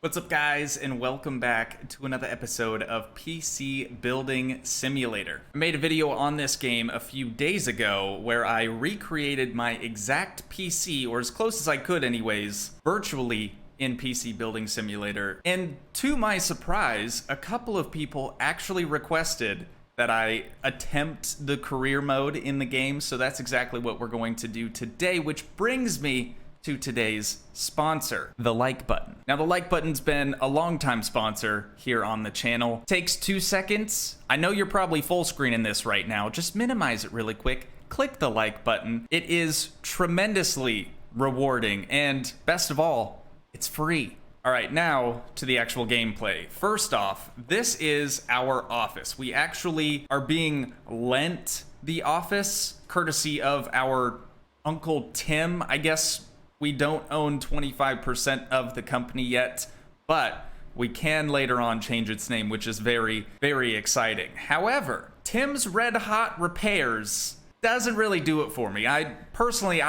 What's up, guys, and welcome back to another episode of PC Building Simulator. I made a video on this game a few days ago where I recreated my exact PC, or as close as I could anyways, virtually in PC Building Simulator. And to my surprise, a couple of people actually requested that I attempt the career mode in the game, so that's exactly what we're going to do today, which brings me to today's sponsor, the like button. Now, the like button's been a long-time sponsor here on the channel. Takes 2 seconds. I know you're probably full screening this right now. Just minimize it really quick. Click the like button. It is tremendously rewarding, and best of all, it's free. All right, now to the actual gameplay. First off, this is our office. We actually are being lent the office courtesy of our Uncle Tim. I guess we don't own 25% of the company yet, but we can later on change its name, which is very, very exciting. However, Tim's Red Hot Repairs doesn't really do it for me. I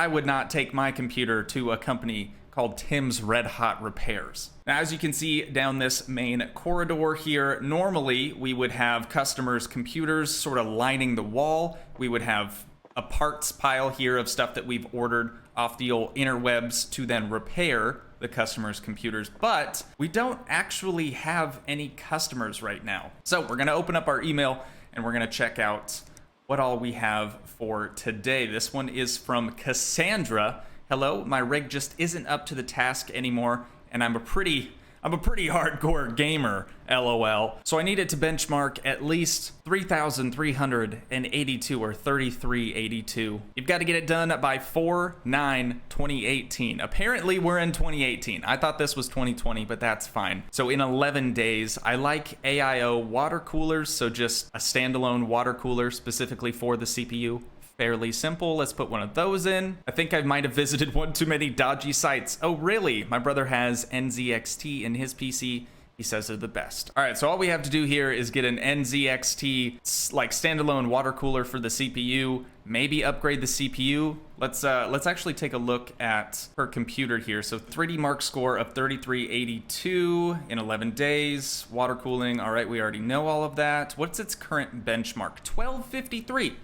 would not take my computer to a company called Tim's Red Hot Repairs. Now, as you can see down this main corridor here, normally we would have customers' computers sort of lining the wall. We would have a parts pile here of stuff that we've ordered off the old interwebs to then repair the customers' computers, but we don't actually have any customers right now. So we're gonna open up our email and we're gonna check out what all we have for today. This one is from Cassandra. Hello, my rig just isn't up to the task anymore, and I'm a pretty hardcore gamer, LOL. So I needed to benchmark at least 3,382 or 3,382. You've got to get it done by 4/9/2018. Apparently we're in 2018. I thought this was 2020, but that's fine. So in 11 days, I like AIO water coolers, so just a standalone water cooler specifically for the CPU. Fairly simple. Let's put one of those in. I think I might have visited one too many dodgy sites. Oh, really? My brother has NZXT in his PC. He says they're the best. All right, so all we have to do here is get an NZXT like standalone water cooler for the CPU. Maybe upgrade the CPU. Let's actually take a look at her computer here. So 3D Mark score of 3,382 in 11 days. Water cooling. All right, we already know all of that. What's its current benchmark? 1253.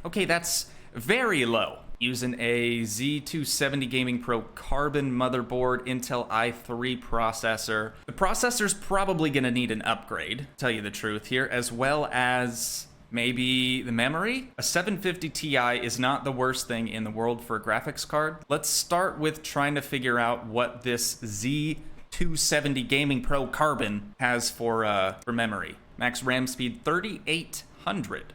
Okay, that's very low. Using a Z270 Gaming Pro Carbon motherboard, Intel i3 processor. The processor's probably gonna need an upgrade, to tell you the truth here, as well as maybe the memory. A 750 Ti is not the worst thing in the world for a graphics card. Let's start with trying to figure out what this Z270 Gaming Pro Carbon has for memory. Max RAM speed 3,800.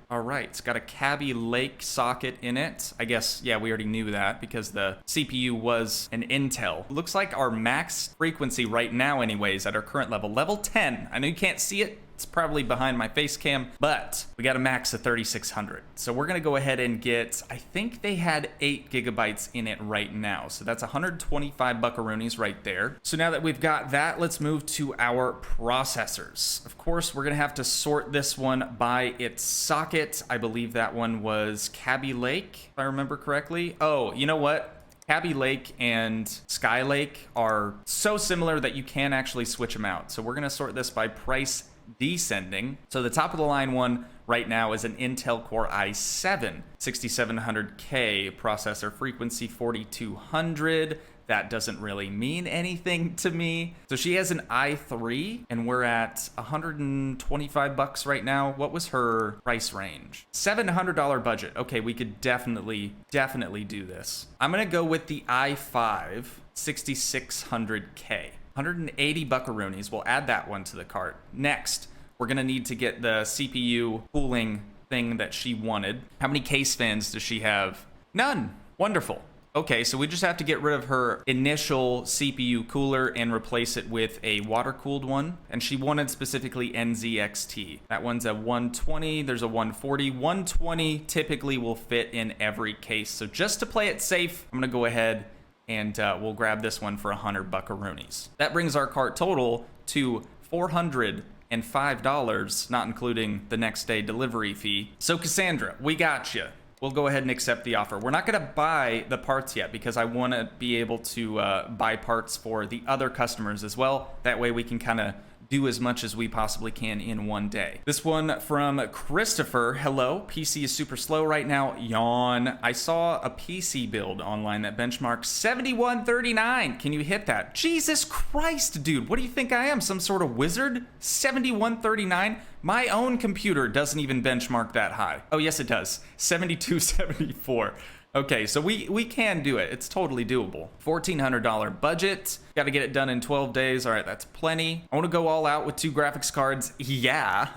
All right, it's got a Kaby Lake socket in it. I guess, yeah, we already knew that because the CPU was an Intel. Looks like our max frequency right now anyways at our current level 10. I know you can't see it. It's probably behind my face cam, but we got a max of 3,600. So we're gonna go ahead and get, I think they had 8 gigabytes in it right now. So that's 125 buckaroonies right there. So now that we've got that, let's move to our processors. Of course, we're gonna have to sort this one by its socket. I believe that one was Kaby Lake, if I remember correctly. Oh, you know what? Kaby Lake and Skylake are so similar that you can actually switch them out. So we're gonna sort this by price descending. So the top of the line one right now is an Intel Core i7 6700K processor, frequency 4200. That doesn't really mean anything to me. So she has an i3 and we're at 125 bucks right now. What was her price range? $700 budget. Okay, we could definitely do this. I'm gonna go with the i5 6600K. 180 buckaroonies. We'll add that one to the cart. Next, we're gonna need to get the CPU cooling thing that she wanted. How many case fans does she have? None. Wonderful. Okay, so we just have to get rid of her initial CPU cooler and replace it with a water-cooled one. And she wanted specifically NZXT. That one's a 120, there's a 140. 120 typically will fit in every case. So just to play it safe, I'm gonna go ahead and we'll grab this one for 100 buckaroonies. That brings our cart total to $405, not including the next day delivery fee. So Cassandra, we got you. we'll go ahead and accept the offer. We're not going to buy the parts yet because I want to be able to buy parts for the other customers as well. That way we can kind of do as much as we possibly can in one day. This one from Christopher. Hello, PC is super slow right now. Yawn. I saw a PC build online that benchmarks 7139. Can you hit that? Jesus Christ, dude. What do you think I am? Some sort of wizard? 7139? My own computer doesn't even benchmark that high. Oh, yes, it does. 7274. Okay, so we can do it. It's totally doable. $1,400 budget. Got to get it done in 12 days. All right, that's plenty. I want to go all out with 2 graphics cards. Yeah.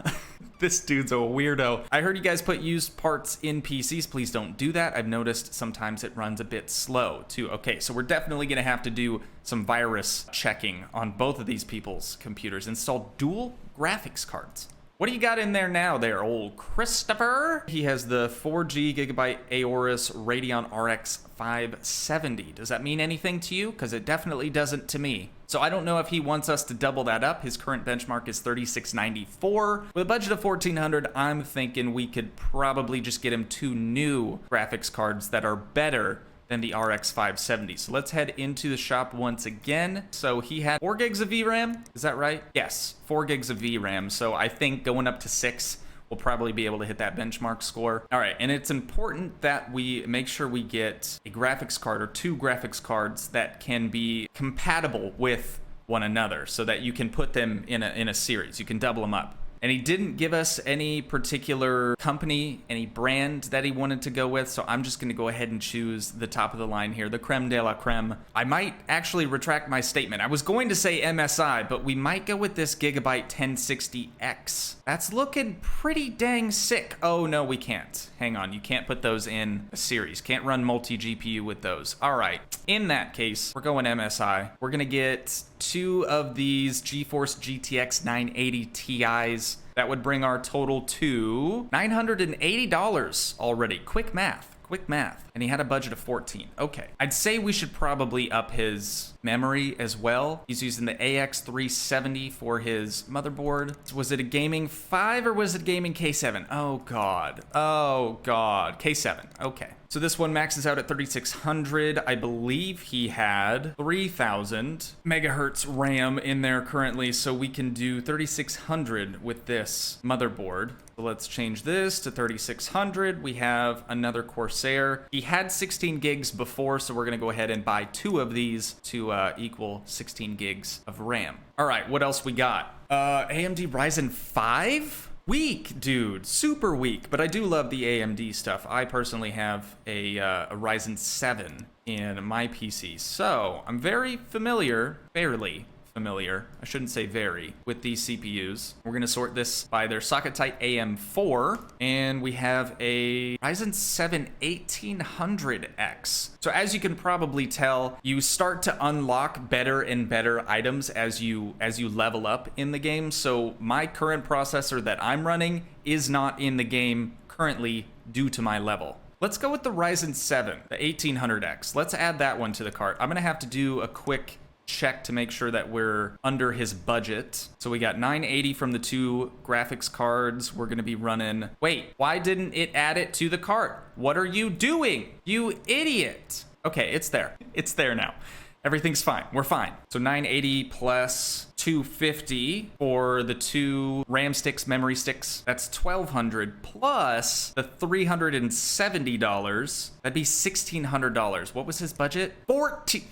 This dude's a weirdo. I heard you guys put used parts in PCs. Please don't do that. I've noticed sometimes it runs a bit slow too. Okay, so we're definitely going to have to do some virus checking on both of these people's computers. Install dual graphics cards. What do you got in there now there, old Christopher? He has the 4G gigabyte Aorus Radeon RX 570. Does that mean anything to you? Because it definitely doesn't to me. So I don't know if he wants us to double that up. His current benchmark is 3694. With a budget of 1400, I'm thinking we could probably just get him 2 new graphics cards that are better than the RX 570. So let's head into the shop once again. So he had 4 gigs of VRAM. Is that right? Yes, 4 gigs of VRAM. So I think going up to 6, we'll probably be able to hit that benchmark score. All right, and it's important that we make sure we get a graphics card or 2 graphics cards that can be compatible with one another so that you can put them in a series. You can double them up. And he didn't give us any particular company, any brand that he wanted to go with, so I'm just going to go ahead and choose the top of the line here, the creme de la creme. I might actually retract my statement. I was going to say MSI, but we might go with this Gigabyte 1060X. That's looking pretty dang sick. Oh, no, we can't. Hang on, you can't put those in a series. Can't run multi-GPU with those. All right, in that case, we're going MSI. We're going to get 2 of these GeForce GTX 980 Ti's. That would bring our total to $980 already. Quick math. Quick math. And he had a budget of 14. Okay. I'd say we should probably up his memory as well. He's using the AX370 for his motherboard. Was it a gaming 5 or was it a gaming K7? Oh, God. Oh, God. K7. Okay. So this one maxes out at 3600. I believe he had 3000 megahertz RAM in there currently, so we can do 3600 with this motherboard. So let's change this to 3600. We have another Corsair. He had 16 gigs before, so we're gonna go ahead and buy 2 of these to equal 16 gigs of RAM. All right, what else we got? AMD Ryzen 5? Weak, dude, super weak, but I do love the AMD stuff. I personally have a Ryzen 7 in my PC, so I'm very familiar, fairly familiar, I shouldn't say very, with these CPUs. We're gonna sort this by their socket type AM4, and we have a Ryzen 7 1800X. So as you can probably tell, you start to unlock better and better items as you level up in the game. So my current processor that I'm running is not in the game currently due to my level. Let's go with the Ryzen 7, the 1800X. Let's add that one to the cart. I'm gonna have to do a quick check to make sure that we're under his budget. So we got 980 from the 2 graphics cards. We're gonna be running, wait, why didn't it add it to the cart? What are you doing, you idiot? Okay, it's there. It's there now. Everything's fine. We're fine. So 980 plus 250 for the 2 RAM sticks, memory sticks. That's 1200 plus the $370. That'd be $1600. What was his budget? 14.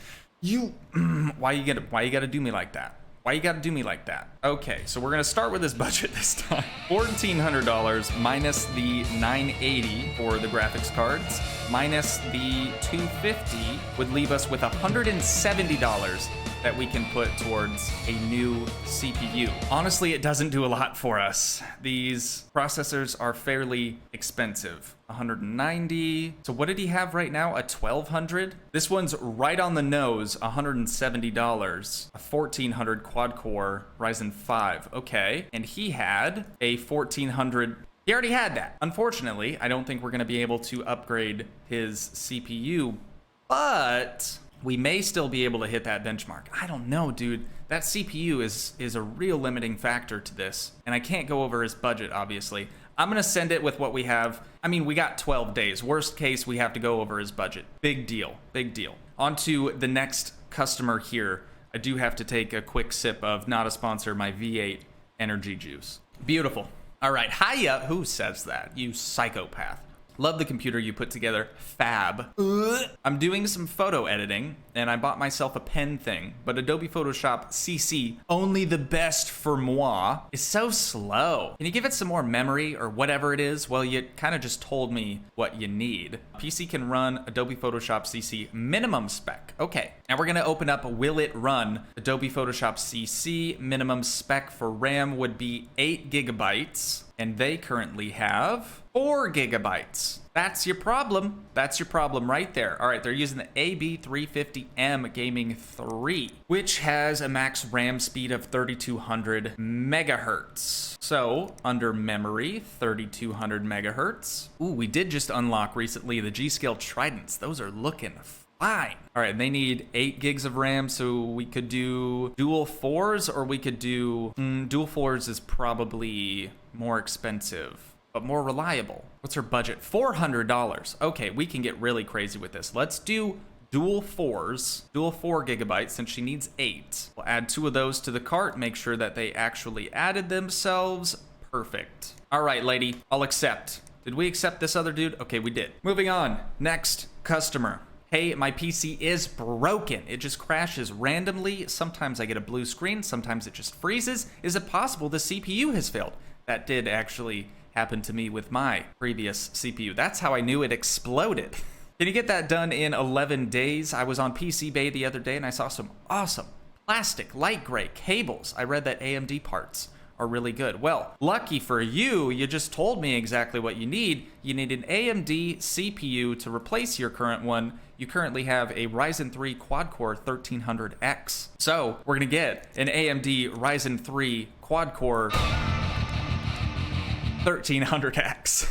Why you gotta do me like that? Why you gotta do me like that? Okay, so we're gonna start with his budget this time. $1,400 minus the 980 for the graphics cards, minus the 250 would leave us with $170 that we can put towards a new CPU. Honestly, it doesn't do a lot for us. These processors are fairly expensive. 190. So what did he have right now? A 1200? This one's right on the nose, $170. A 1400 quad core Ryzen 5. Okay. And he had a 1400. He already had that. Unfortunately, I don't think we're going to be able to upgrade his CPU, but we may still be able to hit that benchmark. I don't know, dude. That CPU is a real limiting factor to this, and I can't go over his budget, obviously. I'm gonna send it with what we have. I mean, we got 12 days. Worst case, we have to go over his budget. Big deal, big deal. On to the next customer here. I do have to take a quick sip of, not a sponsor, my V8 energy juice. Beautiful. All right, hiya. Who says that? You psychopath. Love the computer you put together. Fab. I'm doing some photo editing, and I bought myself a pen thing, but Adobe Photoshop CC, only the best for moi, is so slow. Can you give it some more memory or whatever it is? Well, you kind of just told me what you need. PC can run Adobe Photoshop CC minimum spec. Okay, and we're gonna open up will it run Adobe Photoshop CC. Minimum spec for RAM would be 8 gigabytes, and they currently have 4 gigabytes. That's your problem. That's your problem right there. All right, they're using the AB350M Gaming 3, which has a max RAM speed of 3200 megahertz. So under memory, 3200 megahertz. Ooh, we did just unlock recently the G-Scale Tridents. Those are looking fine. All right, they need 8 gigs of RAM, so we could do dual 4s, or we could do dual 4s is probably more expensive, but more reliable. What's her budget? $400. Okay, we can get really crazy with this. Let's do dual 4s, dual 4 gigabytes, since she needs 8. We'll add 2 of those to the cart, make sure that they actually added themselves. Perfect. All right, lady, I'll accept. Did we accept this other dude? Okay, we did. Moving on. Next customer. Hey, my PC is broken. It just crashes randomly. Sometimes I get a blue screen, sometimes it just freezes. Is it possible the CPU has failed? That did actually happen to me with my previous CPU. That's how I knew it exploded. Can you get that done in 11 days? I was on PC Bay the other day and I saw some awesome plastic light gray cables. I read that AMD parts are really good. Well, lucky for you, you just told me exactly what you need. You need an AMD CPU to replace your current one. You currently have a Ryzen 3 quad-core 1300X. So we're gonna get an AMD Ryzen 3 quad-core 1300X.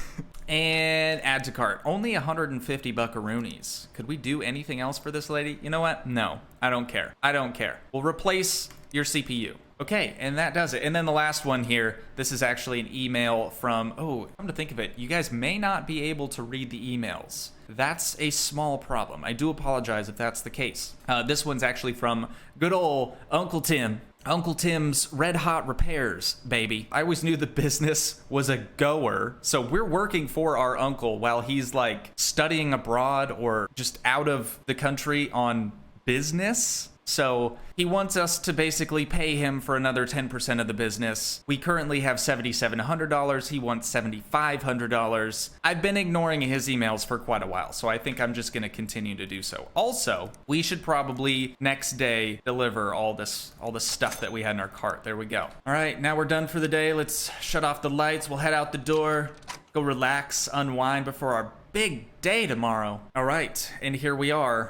And add to cart. Only 150 buckaroonies. Could we do anything else for this lady? You know what? No, I don't care. I don't care. We'll replace your CPU. Okay, and that does it. And then the last one here, this is actually an email from, oh, come to think of it, you guys may not be able to read the emails. That's a small problem. I do apologize if that's the case. This one's actually from good old Uncle Tim. Uncle Tim's Red Hot Repairs, baby. I always knew the business was a goer, so we're working for our uncle while he's like studying abroad or just out of the country on business. So he wants us to basically pay him for another 10% of the business. We currently have $7,700. He wants $7,500. I've been ignoring his emails for quite a while, so I think I'm just going to continue to do so. Also, we should probably next day deliver all this stuff that we had in our cart. There we go. All right, now we're done for the day. Let's shut off the lights. We'll head out the door, go relax, unwind before our big day tomorrow. All right, and here we are,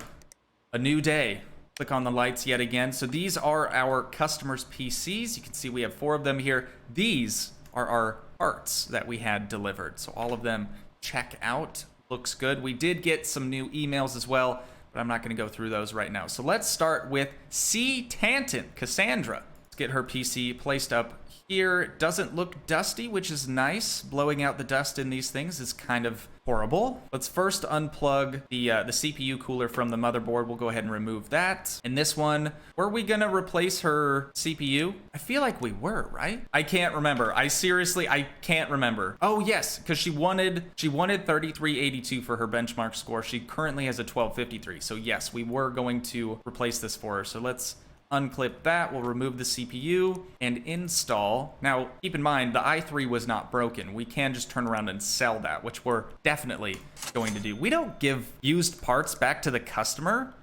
a new day. Click on the lights yet again. So these are our customers' PCs. You can see we have 4 of them here. These are our parts that we had delivered. So all of them check out. Looks good. We did get some new emails as well, but I'm not going to go through those right now. So let's start with C. Tanton, Cassandra. Let's get her PC placed up here. It doesn't look dusty, which is nice. Blowing out the dust in these things is kind of horrible. Let's first unplug the CPU cooler from the motherboard. We'll go ahead and remove that. And this one, were we gonna replace her CPU? I feel like we were, right? I can't remember. I can't remember. Oh yes, because she wanted 3382 for her benchmark score. She currently has a 1253. So yes, we were going to replace this for her. So let's unclip that. We'll remove the CPU and install. Now, keep in mind, the i3 was not broken. We can just turn around and sell that, which we're definitely going to do. We don't give used parts back to the customer.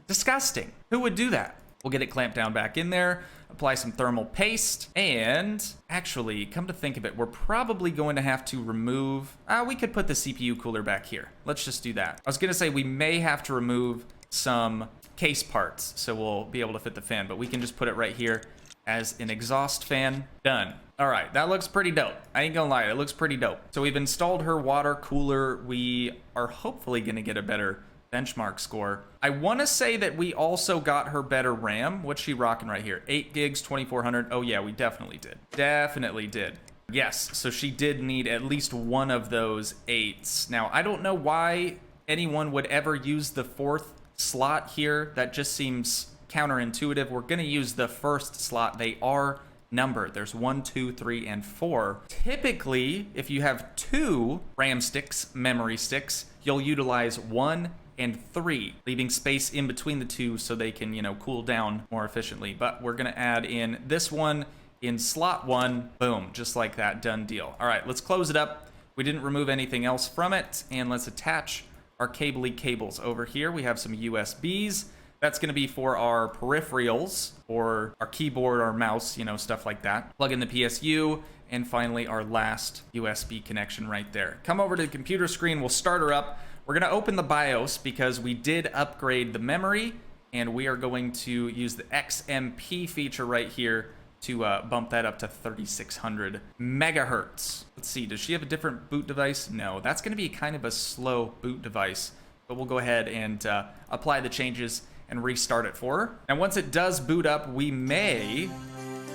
Disgusting. Who would do that? We'll get it clamped down back in there, apply some thermal paste, and actually, come to think of it, we're probably going to have to remove, we could put the CPU cooler back here. Let's just do that. I was gonna say we may have to remove some case parts, so we'll be able to fit the fan, but we can just put it right here as an exhaust fan. Done. All right, that looks pretty dope. I ain't gonna lie, it looks pretty dope. So we've installed her water cooler. We are hopefully gonna get a better benchmark score. I want to say that we also got her better RAM. What's she rocking right here? 8 gigs, 2400. Oh yeah, we definitely did. Definitely did. Yes, so she did need at least one of those 8s. Now, I don't know why anyone would ever use the 4th slot here. That just seems counterintuitive. We're going to use the 1st slot. They are numbered. There's 1, 2, 3, and 4. Typically, if you have 2 RAM sticks, memory sticks, you'll utilize 1 and 3, leaving space in between the 2 so they can, you know, cool down more efficiently. But we're going to add in this one in slot 1. Boom, just like that. Done deal. All right, let's close it up. We didn't remove anything else from it, and let's attach our cables. Over here, we have some USBs. That's going to be for our peripherals, or our keyboard, our mouse, you know, stuff like that. Plug in the PSU, and finally our last USB connection right there. Come over to the computer screen. We'll start her up. We're going to open the BIOS because we did upgrade the memory, and we are going to use the XMP feature right here to bump that up to 3600 megahertz. Let's see, does she have a different boot device? No, that's going to be kind of a slow boot device, but we'll go ahead and apply the changes and restart it for her. And once it does boot up, we may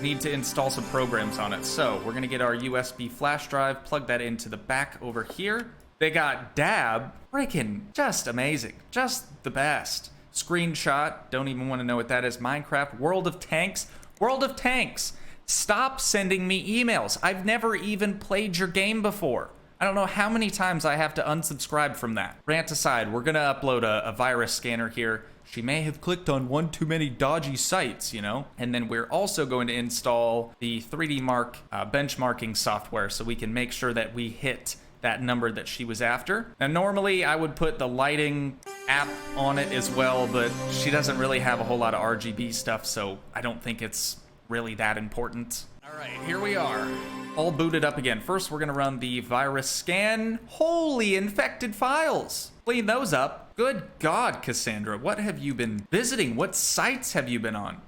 need to install some programs on it. So we're going to get our USB flash drive, plug that into the back over here. They got Dab, freaking just amazing, just the best. Screenshot, don't even want to know what that is. Minecraft, World of Tanks. World of Tanks, stop sending me emails. I've never even played your game before. I don't know how many times I have to unsubscribe from that. Rant aside, we're gonna upload a virus scanner here. She may have clicked on one too many dodgy sites, you know? And then we're also going to install the 3D Mark benchmarking software so we can make sure that we hit that number that she was after. Now, normally I would put the lighting app on it as well, but she doesn't really have a whole lot of RGB stuff, so I don't think it's really that important. All right, here we are, all booted up again. First, we're gonna run the virus scan. Holy infected files. Clean those up. Good God, Cassandra, what have you been visiting? What sites have you been on?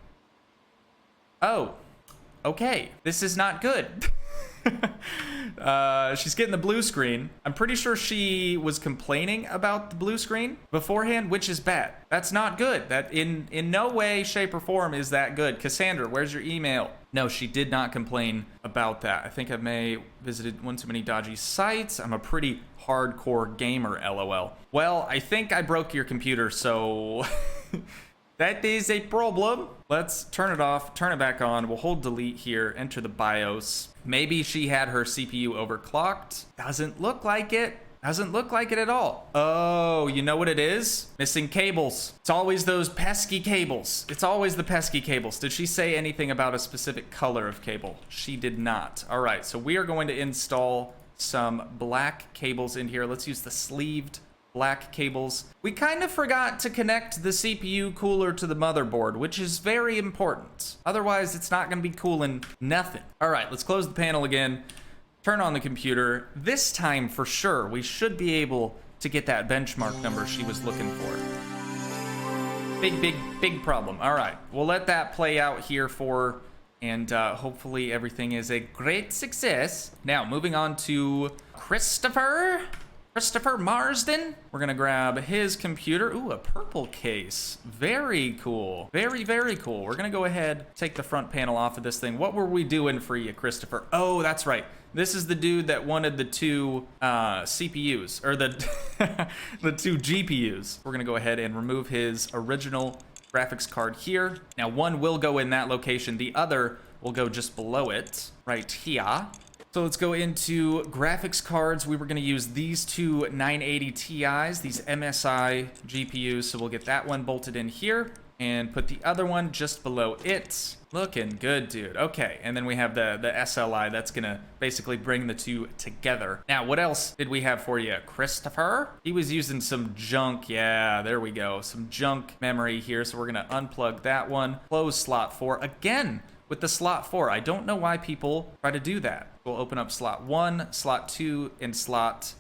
Oh, okay, this is not good. She's getting the blue screen. I'm pretty sure she was complaining about the blue screen beforehand, which is bad. That's not good. That in no way, shape, or form is that good. Cassandra, where's your email? No, she did not complain about that. I think I may visited one too many dodgy sites. I'm a pretty hardcore gamer, LOL. Well, I think I broke your computer, so that is a problem. Let's turn it off, turn it back on. We'll hold delete here, enter the BIOS. Maybe she had her CPU overclocked. Doesn't look like it. Doesn't look like it at all. Oh, you know what it is? Missing cables. It's always those pesky cables. It's always the pesky cables. Did she say anything about a specific color of cable? She did not. All right, so we are going to install some black cables in here. Let's use the sleeved black cables. We kind of forgot to connect the CPU cooler to the motherboard, which is very important. Otherwise, it's not going to be cooling nothing. All right, let's close the panel again. Turn on the computer. This time, for sure, we should be able to get that benchmark number she was looking for. Big problem. All right, we'll let that play out here for, and hopefully everything is a great success. Now, moving on to Christopher Marsden. We're gonna grab his computer. Ooh, a purple case. Very cool. Very, very cool. We're gonna go ahead, take the front panel off of this thing. What were we doing for you, Christopher? Oh, that's right. This is the dude that wanted the 2 CPUs, or the, the 2 GPUs. We're gonna go ahead and remove his original graphics card here. Now, one will go in that location. The other will go just below it, right here. So let's go into graphics cards. We were going to use these 2 980 Ti's, these MSI GPUs. So we'll get that one bolted in here and put the other one just below it. Looking good, dude. Okay, and then we have the SLI. That's going to basically bring the 2 together. Now, what else did we have for you, Christopher? He was using some junk. Yeah, there we go. Some junk memory here. So we're going to unplug that one. Close slot 4 again. With the slot 4, I don't know why people try to do that. We'll open up slot 1, slot 2, and slot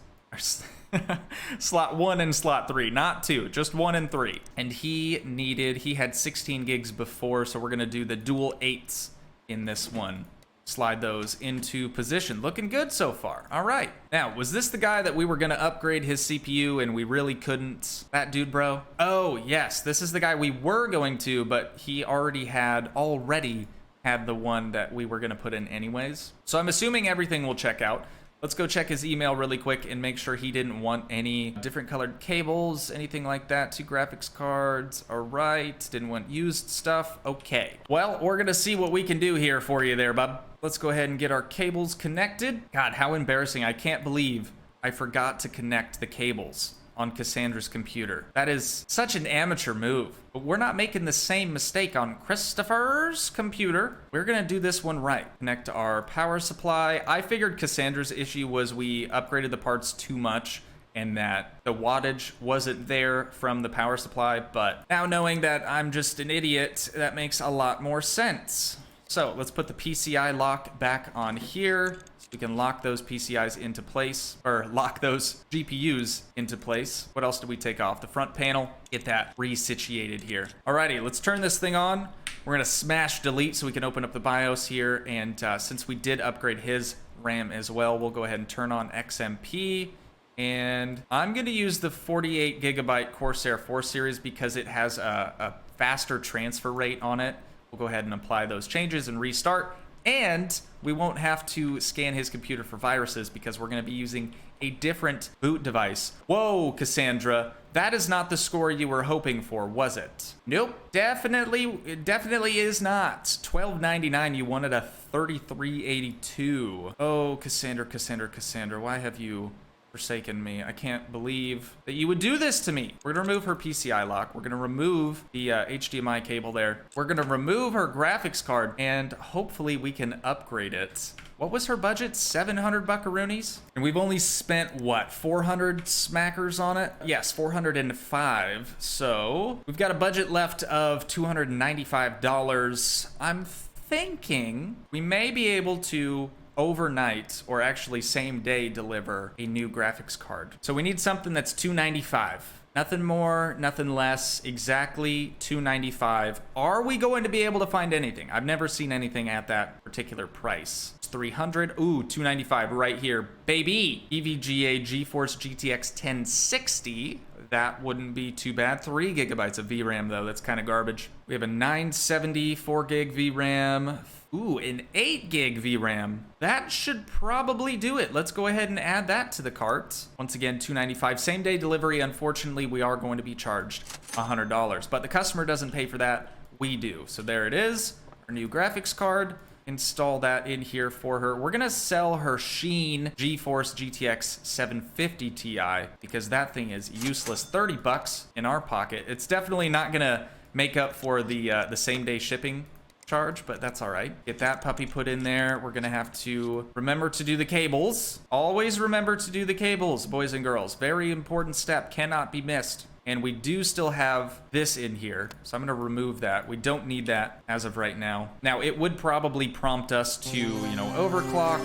1 and slot 3, not 2, just 1 and 3. And he had 16 gigs before, so we're gonna do the dual 8s in this one. slide those into position. Looking good so far. All right. Now, was this the guy that we were going to upgrade his CPU and we really couldn't? That dude, bro? Oh, yes. This is the guy we were going to, but he already had the one that we were going to put in anyways. So I'm assuming everything will check out. Let's go check his email really quick and make sure he didn't want any different colored cables, anything like that. 2 graphics cards, all right. Didn't want used stuff, okay. Well, we're gonna see what we can do here for you there, bub. Let's go ahead and get our cables connected. God, how embarrassing. I can't believe I forgot to connect the cables on Cassandra's computer. That is such an amateur move. But we're not making the same mistake on Christopher's computer. We're gonna do this one right. Connect our power supply. I figured Cassandra's issue was we upgraded the parts too much and that the wattage wasn't there from the power supply, but now knowing that I'm just an idiot, that makes a lot more sense. So let's put the PCI lock back on here. We can lock those PCIs into place, or lock those GPUs into place. What else did we take off? The front panel, get that resituated here. Alrighty, let's turn this thing on. We're gonna smash delete so we can open up the BIOS here. And since we did upgrade his RAM as well, we'll go ahead and turn on XMP. And I'm gonna use the 48 gigabyte Corsair 4 series because it has a faster transfer rate on it. We'll go ahead and apply those changes and restart. And we won't have to scan his computer for viruses because we're going to be using a different boot device. Whoa, Cassandra, that is not the score you were hoping for, was it? Nope, it definitely is not. $12.99, you wanted a $33.82. Oh, Cassandra, why have you forsaken me? I can't believe that you would do this to me. We're gonna remove her PCI lock. We're gonna remove the HDMI cable there. We're gonna remove her graphics card and hopefully we can upgrade it. What was her budget? 700 buckaroonies? And we've only spent, what, 400 smackers on it? Yes, 405. So we've got a budget left of $295. I'm thinking we may be able to overnight or actually same day deliver a new graphics card. So we need something that's $295. Nothing more, nothing less, exactly $295. Are we going to be able to find anything? I've never seen anything at that particular price. It's $300. Ooh, $295 right here. Baby! EVGA GeForce GTX 1060. That wouldn't be too bad. 3 gigabytes of VRAM though, that's kind of garbage. We have a 970 4 gig VRAM. Ooh, an 8 gig VRAM. That should probably do it. Let's go ahead and add that to the cart. Once again, $295. Same day delivery. Unfortunately, we are going to be charged $100, but the customer doesn't pay for that. We do. So there it is. Our new graphics card. Install that in here for her. We're gonna sell her Sheen GeForce GTX 750 Ti because that thing is useless. 30 bucks in our pocket. It's definitely not gonna make up for the same day shipping charge, but that's all right. Get that puppy put in there. We're gonna have to remember to do the cables. Always remember to do the cables, boys and girls. Very important step, cannot be missed. And we do still have this in here, so I'm gonna remove that. We don't need that as of right now. Now, it would probably prompt us to, you know, overclock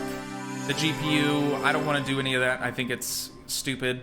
the GPU. I don't wanna do any of that. I think it's stupid.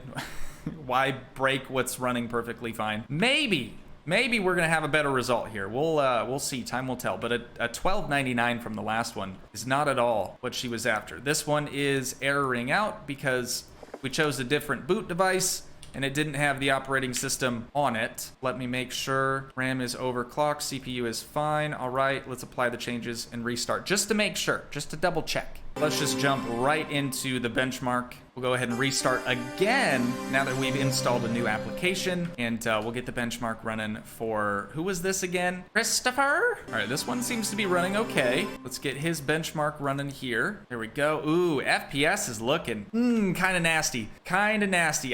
Why break what's running perfectly fine? Maybe we're gonna have a better result here. We'll see, time will tell. But a $12.99 from the last one is not at all what she was after. This one is erroring out because we chose a different boot device and it didn't have the operating system on it. Let me make sure. RAM is overclocked, CPU is fine. All right, let's apply the changes and restart just to make sure, just to double check. Let's just jump right into the benchmark. We'll go ahead and restart again now that we've installed a new application, and we'll get the benchmark running for, who was this again? Christopher? All right, this one seems to be running okay. Let's get his benchmark running here. There we go. Ooh, FPS is looking kind of nasty.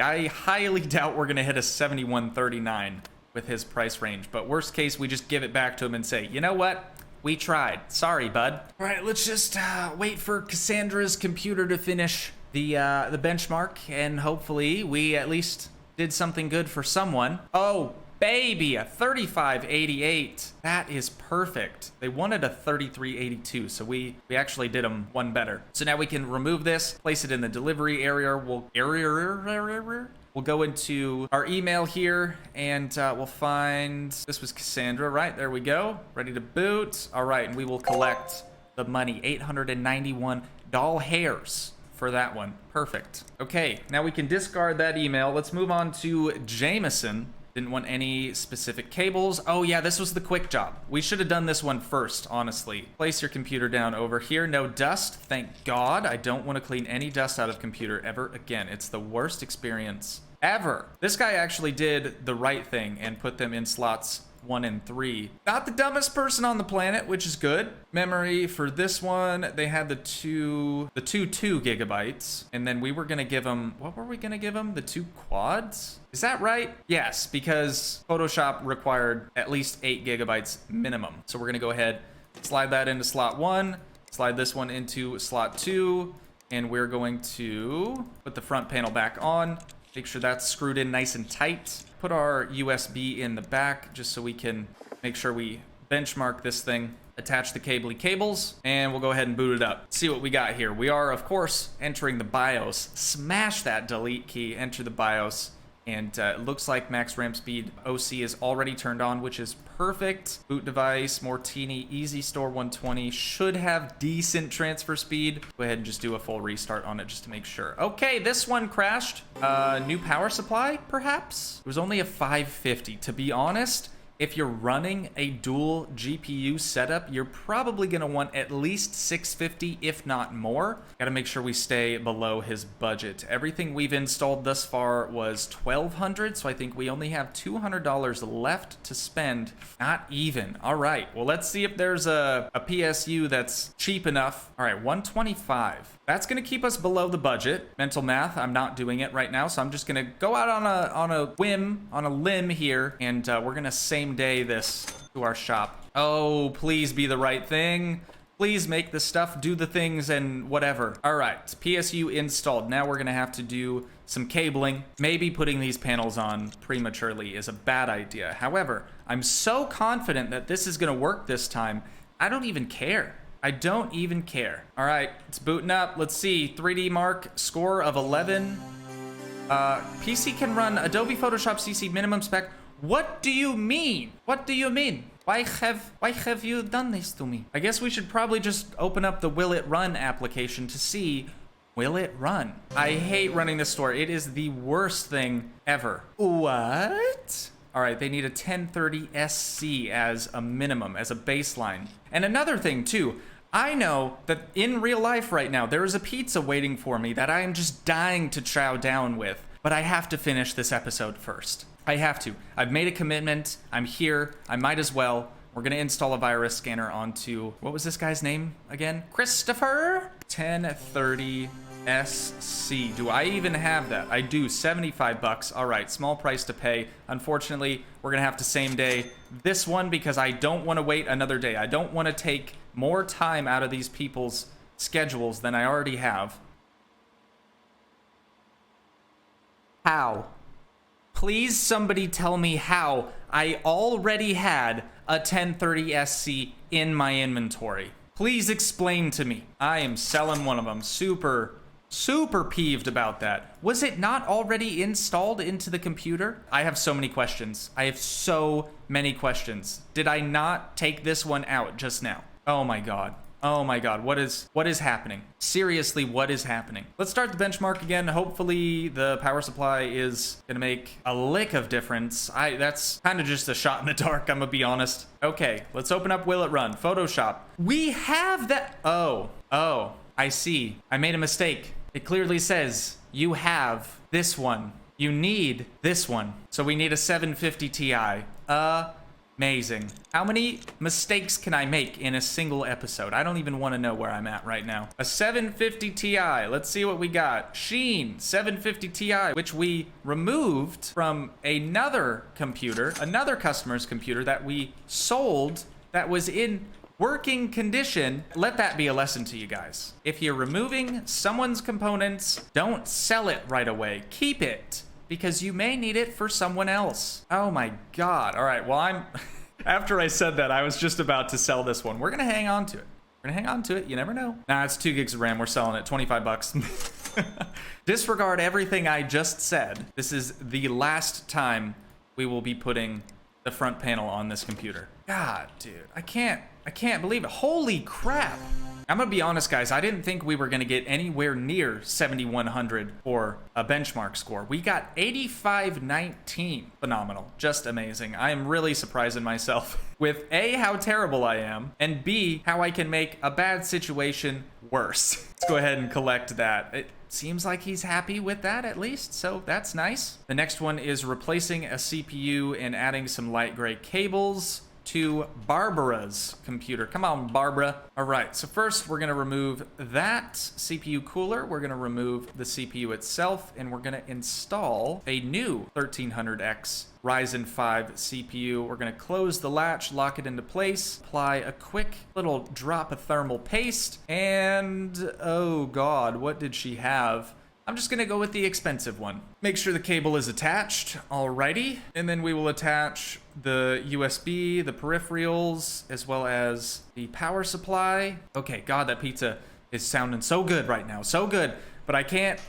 I highly doubt we're gonna hit a 7139 with his price range, but worst case, we just give it back to him and say, you know what? We tried. Sorry, bud. All right, let's just wait for Cassandra's computer to finish the benchmark, and hopefully we at least did something good for someone. Oh, baby, a 3588. That is perfect. They wanted a 3382, so we actually did them one better. So now we can remove this, place it in the delivery area. We'll go into our email here and we'll find, this was Cassandra, right? There we go. Ready to boot. All right, and we will collect the money. 891 doll hairs for that one. Perfect. Okay, now we can discard that email. Let's move on to Jameson. Didn't want any specific cables. Oh yeah, this was the quick job. We should have done this one first, honestly. Place your computer down over here. No dust, thank God. I don't want to clean any dust out of computer ever again. It's the worst experience ever. This guy actually did the right thing and put them in slots 1 and 3. Not the dumbest person on the planet, which is good. Memory for this one, they had the two 2 gigabytes, and then we were gonna give them, what were we gonna give them? The 2 quads? Is that right? Yes, because Photoshop required at least 8 gigabytes minimum. So we're gonna go ahead, slide that into slot 1, slide this one into slot 2, and we're going to put the front panel back on. Make sure that's screwed in nice and tight. Put our USB in the back just so we can make sure we benchmark this thing. Attach the cables, and we'll go ahead and boot it up. See what we got here. We are, of course, entering the BIOS. Smash that delete key, enter the BIOS, and it looks like max RAM speed OC is already turned on, which is perfect. Boot device, Martini, Easy Store 120, should have decent transfer speed. Go ahead and just do a full restart on it just to make sure. Okay, this one crashed. New power supply, perhaps? It was only a 550. To be honest, if you're running a dual GPU setup, you're probably gonna want at least 650, if not more. Gotta make sure we stay below his budget. Everything we've installed thus far was $1,200, so I think we only have $200 left to spend. Not even. All right, well, let's see if there's a PSU that's cheap enough. All right, 125. That's gonna keep us below the budget. Mental math, I'm not doing it right now, so I'm just gonna go out on a whim, on a limb here, and we're gonna same day this to our shop. Oh, please be the right thing. Please make the stuff do the things and whatever. All right, PSU installed. Now we're gonna have to do some cabling. Maybe putting these panels on prematurely is a bad idea. However, I'm so confident that this is gonna work this time, I don't even care. I don't even care. All right, it's booting up. Let's see, 3D Mark, score of 11. PC can run Adobe Photoshop CC minimum spec. What do you mean? What do you mean? Why have you done this to me? I guess we should probably just open up the Will It Run application to see, will it run? I hate running this store. It is the worst thing ever. What? All right, they need a 1030 SC as a minimum, as a baseline. And another thing too, I know that in real life right now, there is a pizza waiting for me that I am just dying to chow down with, but I have to finish this episode first. I have to. I've made a commitment. I'm here. I might as well. We're gonna install a virus scanner onto, what was this guy's name again? Christopher? 1030 SC. Do I even have that? I do. 75 bucks. All right, small price to pay. Unfortunately, we're gonna have to same day this one because I don't want to wait another day. I don't want to take more time out of these people's schedules than I already have. How? Please somebody tell me how I already had a 1030 SC in my inventory. Please explain to me. I am selling one of them. Super peeved about that. Was it not already installed into the computer? I have so many questions. I have so many questions. Did I not take this one out just now? Oh my God. Oh my God, what is happening? Seriously, what is happening? Let's start the benchmark again. Hopefully the power supply is gonna make a lick of difference. That's kind of just a shot in the dark, I'm gonna be honest. Okay, let's open up Will It Run? Photoshop. We have that. Oh, I see. I made a mistake. It clearly says you have this one. You need this one. So we need a 750 Ti. Amazing. How many mistakes can I make in a single episode? I don't even want to know where I'm at right now. A 750 Ti. Let's see what we got. Sheen 750 Ti, which we removed from another computer, another customer's computer that we sold that was in working condition. Let that be a lesson to you guys. If you're removing someone's components, don't sell it right away. Keep it, because you may need it for someone else. Oh my God. All right, well, after I said that, I was just about to sell this one. We're gonna hang on to it. We're gonna hang on to it, you never know. Nah, it's 2 gigs of RAM, we're selling it, 25 bucks. Disregard everything I just said. This is the last time we will be putting the front panel on this computer. God, dude, I can't I can't believe it. Holy crap. I'm gonna be honest, guys. I didn't think we were gonna get anywhere near 7,100 for a benchmark score. We got 8519. Phenomenal. Just amazing. I am really surprising myself with A, how terrible I am, and B, how I can make a bad situation worse. Let's go ahead and collect that. It seems like he's happy with that at least, so that's nice. The next one is replacing a CPU and adding some light gray cables to Barbara's computer. Come on, Barbara. All right, so first we're gonna remove that CPU cooler. We're gonna remove the CPU itself, and we're gonna install a new 1300X Ryzen 5 CPU. We're gonna close the latch, lock it into place, apply a quick little drop of thermal paste, and oh God, what did she have? I'm just gonna go with the expensive one. Make sure the cable is attached, alrighty. And then we will attach the USB, the peripherals, as well as the power supply. Okay, God, that pizza is sounding so good right now, so good. But I can't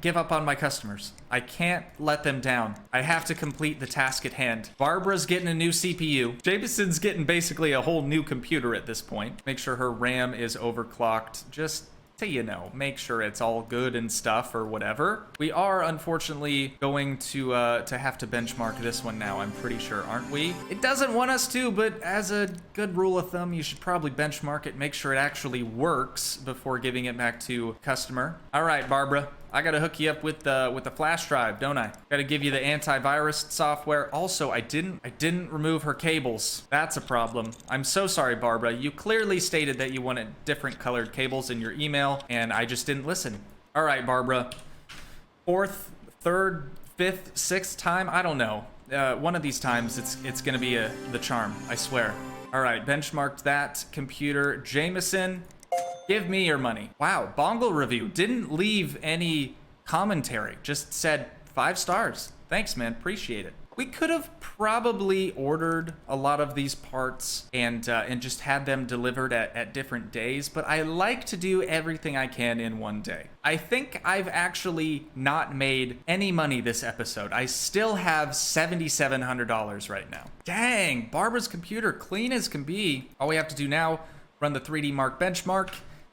give up on my customers. I can't let them down. I have to complete the task at hand. Barbara's getting a new CPU. Jameson's getting basically a whole new computer at this point. Make sure her RAM is overclocked. Just to, you know, make sure it's all good and stuff or whatever. We are unfortunately going to have to benchmark this one now, I'm pretty sure, aren't we? It doesn't want us to, but as a good rule of thumb, you should probably benchmark it, make sure it actually works before giving it back to customer. All right, Barbara. I gotta hook you up with the flash drive, don't I? Gotta give you the antivirus software. Also, I didn't remove her cables. That's a problem. I'm so sorry, Barbara. You clearly stated that you wanted different colored cables in your email, and I just didn't listen. All right, Barbara. Fourth, third, fifth, sixth time? I don't know. One of these times, it's gonna be the charm, I swear. All right, benchmarked that computer. Jameson, give me your money. Wow, Bongle review didn't leave any commentary, just said 5 stars. Thanks, man, appreciate it. We could have probably ordered a lot of these parts and just had them delivered at different days, but I like to do everything I can in one day. I think I've actually not made any money this episode. I still have $7,700 right now. Dang, Barbara's computer, clean as can be. All we have to do now, run the 3D Mark benchmark,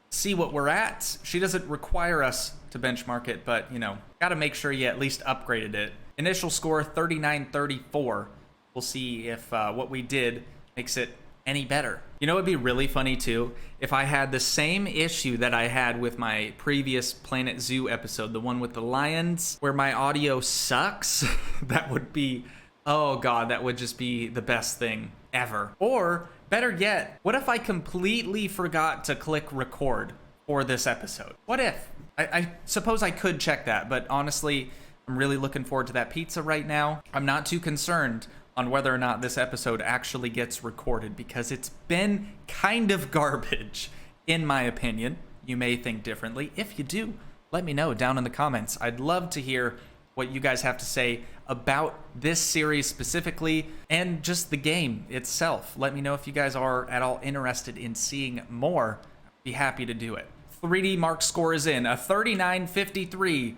see what we're at. She doesn't require us to benchmark it, but, you know, gotta make sure you at least upgraded it. Initial score, 3934. We'll see if what we did makes it any better. You know, it'd be really funny, too, if I had the same issue that I had with my previous Planet Zoo episode, the one with the lions, where my audio sucks. That would be, oh, God, that would just be the best thing ever. Or better yet, what if I completely forgot to click record for this episode? What if? I suppose I could check that, but honestly, I'm really looking forward to that pizza right now. I'm not too concerned on whether or not this episode actually gets recorded because it's been kind of garbage, in my opinion. You may think differently. If you do, let me know down in the comments. I'd love to hear what you guys have to say about this series specifically and just the game itself. Let me know if you guys are at all interested in seeing more. I'd be happy to do it. 3D Mark score is in, a 3953.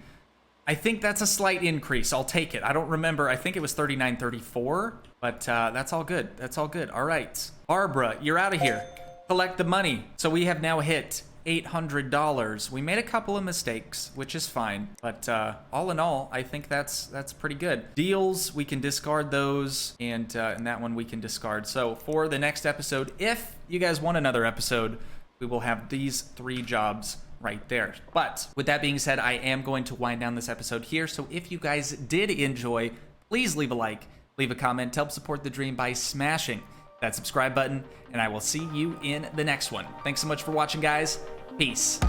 I think that's a slight increase. I'll take it. I don't remember. I think it was 3934, but that's all good. That's all good. All right. Barbara, you're out of here. Collect the money. So we have now hit $800. We made a couple of mistakes, which is fine, but all in all, I think that's pretty good. Deals, we can discard those, and that one we can discard. So for the next episode, if you guys want another episode, we will have these 3 jobs right there. But with that being said, I am going to wind down this episode here. So if you guys did enjoy, please leave a like, leave a comment, help support the dream by smashing that subscribe button, and I will see you in the next one. Thanks so much for watching, guys. Peace.